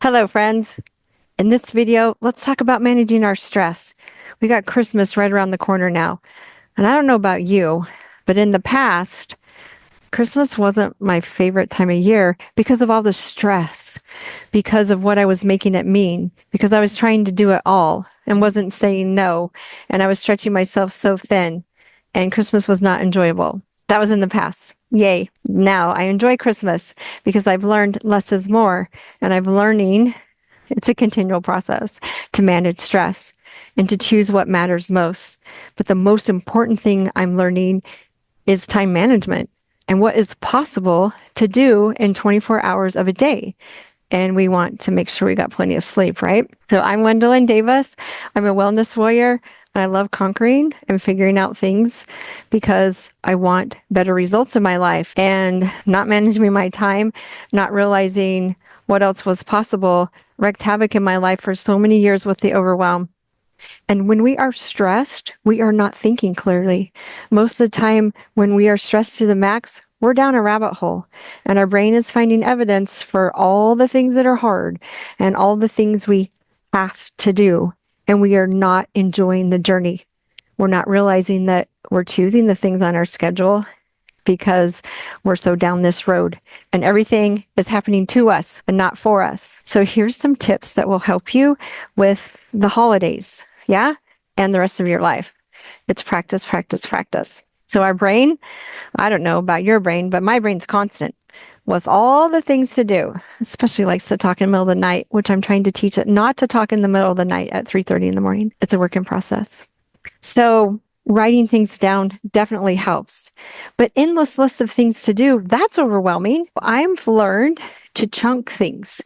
Hello, friends. In this video, let's talk about managing our stress. We got Christmas right around the corner now. And I don't know about you, but in the past, Christmas wasn't my favorite time of year because of all the stress, because of what I was making it mean, because I was trying to do it all and wasn't saying no. And I was stretching myself so thin, and Christmas was not enjoyable. That was in the past. Yay. Now I enjoy Christmas because I've learned less is more, and I'm learning it's a continual process to manage stress and to choose what matters most. But the most important thing I'm learning is time management and what is possible to do in 24 hours of a day. And we want to make sure we got plenty of sleep, right? So I'm Wendolyn Davis. I'm a wellness warrior. And I love conquering and figuring out things because I want better results in my life and not managing my time, not realizing what else was possible, wreaked havoc in my life for so many years with the overwhelm. And when we are stressed, we are not thinking clearly. Most of the time, when we are stressed to the max, we're down a rabbit hole and our brain is finding evidence for all the things that are hard and all the things we have to do. And we are not enjoying the journey. We're not realizing that we're choosing the things on our schedule because we're so down this road and everything is happening to us and not for us. So here's some tips that will help you with the holidays, yeah? And the rest of your life. It's practice, practice, practice. So our brain, I don't know about your brain, but my brain's constant with all the things to do, especially likes to talk in the middle of the night, which I'm trying to teach it not to talk in the middle of the night at 3:30 in the morning. It's a work in process. So writing things down definitely helps. But endless lists of things to do, that's overwhelming. I've learned to chunk things.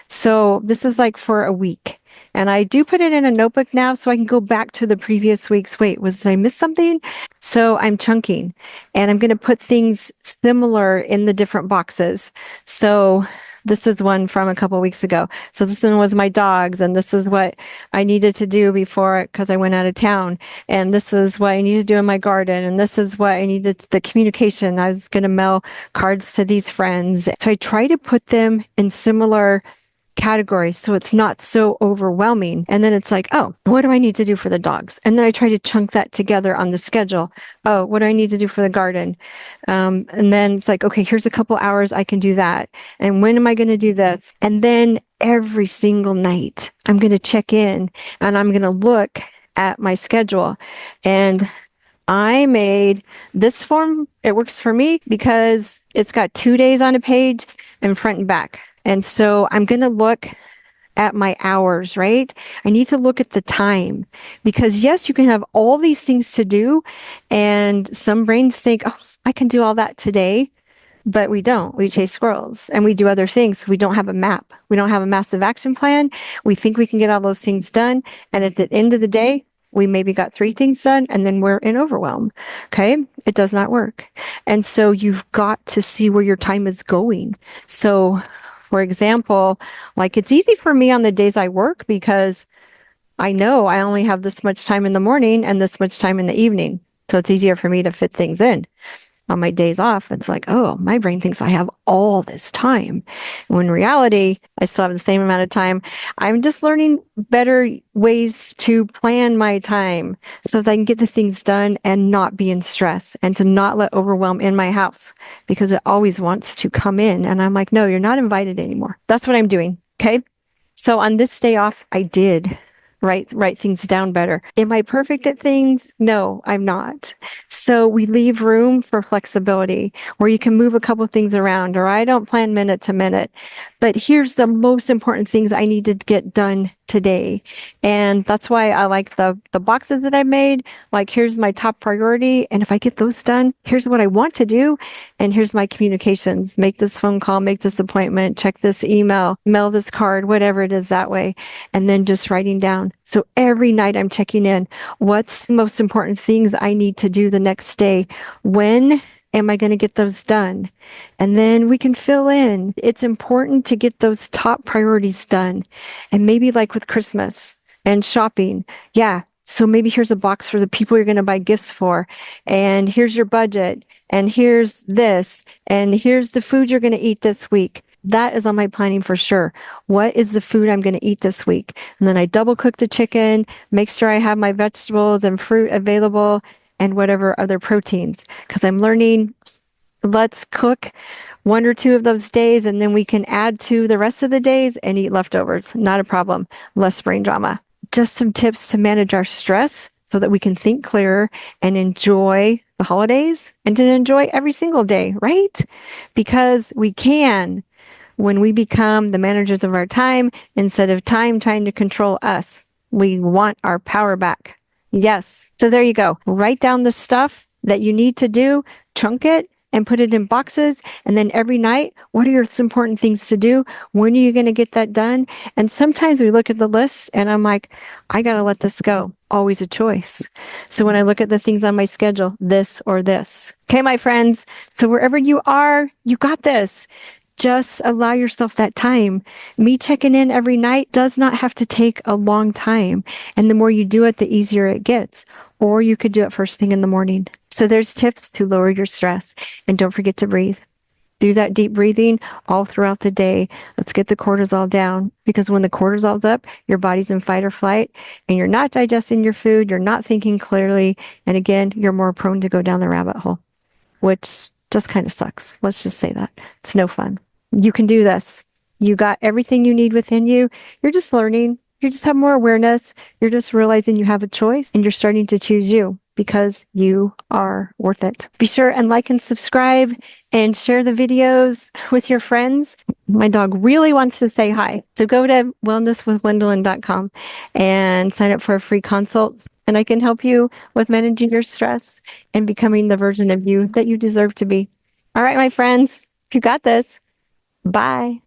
So this is like for a week. And I do put it in a notebook now so I can go back to the previous week's. Wait, did I miss something? So I'm chunking and I'm going to put things similar in the different boxes. So this is one from a couple of weeks ago. So this one was my dogs, and this is what I needed to do before because I went out of town. And this was what I needed to do in my garden. And this is what I needed, the communication. I was going to mail cards to these friends. So I try to put them in similar categories so it's not so overwhelming. And then it's like, oh, what do I need to do for the dogs? And then I try to chunk that together on the schedule. Oh, what do I need to do for the garden? And then it's like, okay, here's a couple hours I can do that. And when am I going to do this? And then every single night I'm going to check in and I'm going to look at my schedule. And I made this form. It works for me because it's got 2 days on a page and front and back. And so I'm going to look at my hours, right? I need to look at the time because yes, you can have all these things to do. And some brains think, oh, I can do all that today. But we don't. We chase squirrels and we do other things. We don't have a map. We don't have a massive action plan. We think we can get all those things done. And at the end of the day, we maybe got 3 things done and then we're in overwhelm. Okay. It does not work. And so you've got to see where your time is going. So for example, like it's easy for me on the days I work because I know I only have this much time in the morning and this much time in the evening. So it's easier for me to fit things in. On my days off, it's like, oh, my brain thinks I have all this time. When in reality, I still have the same amount of time. I'm just learning better ways to plan my time so that I can get the things done and not be in stress and to not let overwhelm in my house because it always wants to come in. And I'm like, no, you're not invited anymore. That's what I'm doing. Okay. So on this day off, I did write things down better. Am I perfect at things? No, I'm not. So we leave room for flexibility where you can move a couple things around, or I don't plan minute to minute. But here's the most important things I need to get done today. And that's why I like the boxes that I made. Like, here's my top priority. And if I get those done, here's what I want to do. And here's my communications. Make this phone call, make this appointment, check this email, mail this card, whatever it is that way. And then just writing down. So every night I'm checking in. What's the most important things I need to do the next day? When am I going to get those done? And then we can fill in. It's important to get those top priorities done. And maybe like with Christmas and shopping. Yeah. So maybe here's a box for the people you're going to buy gifts for. And here's your budget. And here's this. And here's the food you're going to eat this week. That is on my planning for sure. What is the food I'm going to eat this week? And then I double cook the chicken, make sure I have my vegetables and fruit available and whatever other proteins. Because I'm learning, let's cook 1 or 2 of those days and then we can add to the rest of the days and eat leftovers. Not a problem. Less brain drama. Just some tips to manage our stress so that we can think clearer and enjoy the holidays and to enjoy every single day, right? Because we can when we become the managers of our time instead of time trying to control us. We want our power back. Yes. So there you go. Write down the stuff that you need to do, chunk it, and put it in boxes. And then every night, what are your important things to do? When are you going to get that done? And sometimes we look at the list and I'm like, I got to let this go. Always a choice. So when I look at the things on my schedule, this or this. Okay, my friends. So wherever you are, you got this. Just allow yourself that time. Me checking in every night does not have to take a long time. And the more you do it, the easier it gets. Or you could do it first thing in the morning. So there's tips to lower your stress. And don't forget to breathe. Do that deep breathing all throughout the day. Let's get the cortisol down because when the cortisol's up, your body's in fight or flight and you're not digesting your food. You're not thinking clearly. And again, you're more prone to go down the rabbit hole, which just kind of sucks. Let's just say that. It's no fun. You can do this. You got everything you need within you. You're just learning. You just have more awareness. You're just realizing you have a choice and you're starting to choose you because you are worth it. Be sure and like and subscribe and share the videos with your friends. My dog really wants to say hi. So go to wellnesswithwendolyn.com and sign up for a free consult. And I can help you with managing your stress and becoming the version of you that you deserve to be. All right, my friends, you got this. Bye.